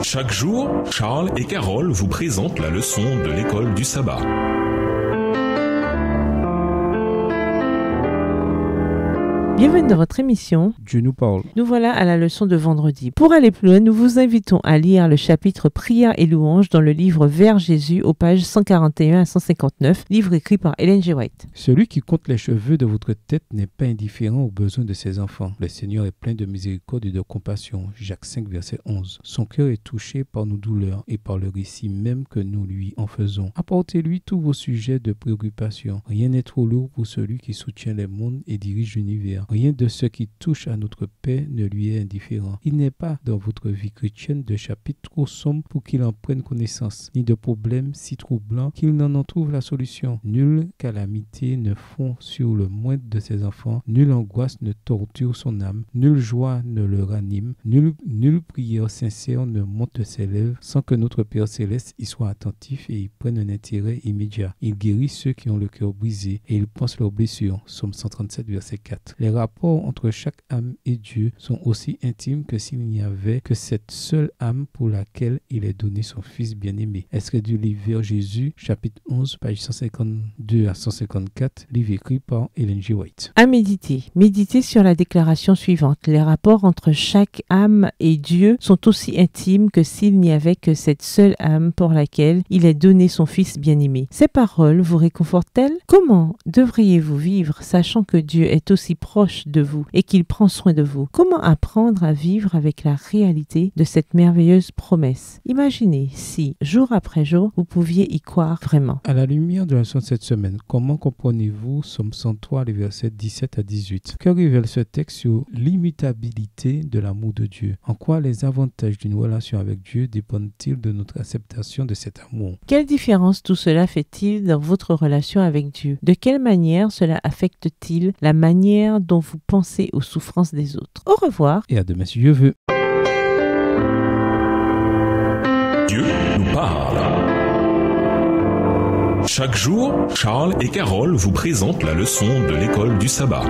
Chaque jour, Charles et Carole vous présentent la leçon de l'école du sabbat. Bienvenue dans votre émission Dieu nous parle. Nous voilà à la leçon de vendredi. Pour aller plus loin, nous vous invitons à lire le chapitre Prière et louange dans le livre Vers Jésus aux pages 141 à 159, livre écrit par Ellen G. White. Celui qui compte les cheveux de votre tête n'est pas indifférent aux besoins de ses enfants. Le Seigneur est plein de miséricorde et de compassion. Jacques 5, verset 11. Son cœur est touché par nos douleurs et par le récit même que nous lui en faisons. Apportez-lui tous vos sujets de préoccupation. Rien n'est trop lourd pour celui qui soutient les mondes et dirige l'univers. Rien de ce qui touche à notre paix ne lui est indifférent. Il n'est pas dans votre vie chrétienne de chapitre trop sombre pour qu'il en prenne connaissance, ni de problème si troublant qu'il n'en en trouve la solution. Nulle calamité ne fond sur le moindre de ses enfants, nulle angoisse ne torture son âme, nulle joie ne le ranime, nulle prière sincère ne monte de ses lèvres sans que notre Père Céleste y soit attentif et y prenne un intérêt immédiat. Il guérit ceux qui ont le cœur brisé et il pense leurs blessures. Psaume 137, verset 4. Les rapports entre chaque âme et Dieu sont aussi intimes que s'il n'y avait que cette seule âme pour laquelle il ait donné son Fils bien-aimé. Extrait du livre Vers Jésus, chapitre 11, pages 152 à 154, livre écrit par Ellen G. White. À méditer. Méditez sur la déclaration suivante. Les rapports entre chaque âme et Dieu sont aussi intimes que s'il n'y avait que cette seule âme pour laquelle il ait donné son Fils bien-aimé. Ces paroles vous réconfortent-elles? Comment devriez-vous vivre sachant que Dieu est aussi proche de vous et qu'il prend soin de vous? Comment apprendre à vivre avec la réalité de cette merveilleuse promesse? Imaginez si, jour après jour, vous pouviez y croire vraiment. À la lumière de la leçon de cette semaine, comment comprenez-vous Psaume 103, les versets 17 à 18? Que révèle ce texte sur l'immutabilité de l'amour de Dieu? En quoi les avantages d'une relation avec Dieu dépendent-ils de notre acceptation de cet amour? Quelle différence tout cela fait-il dans votre relation avec Dieu? De quelle manière cela affecte-t-il la manière dont vous pensez aux souffrances des autres? Au revoir. Et à demain si Dieu veut. Dieu nous parle. Chaque jour, Charles et Carole vous présentent la leçon de l'école du sabbat.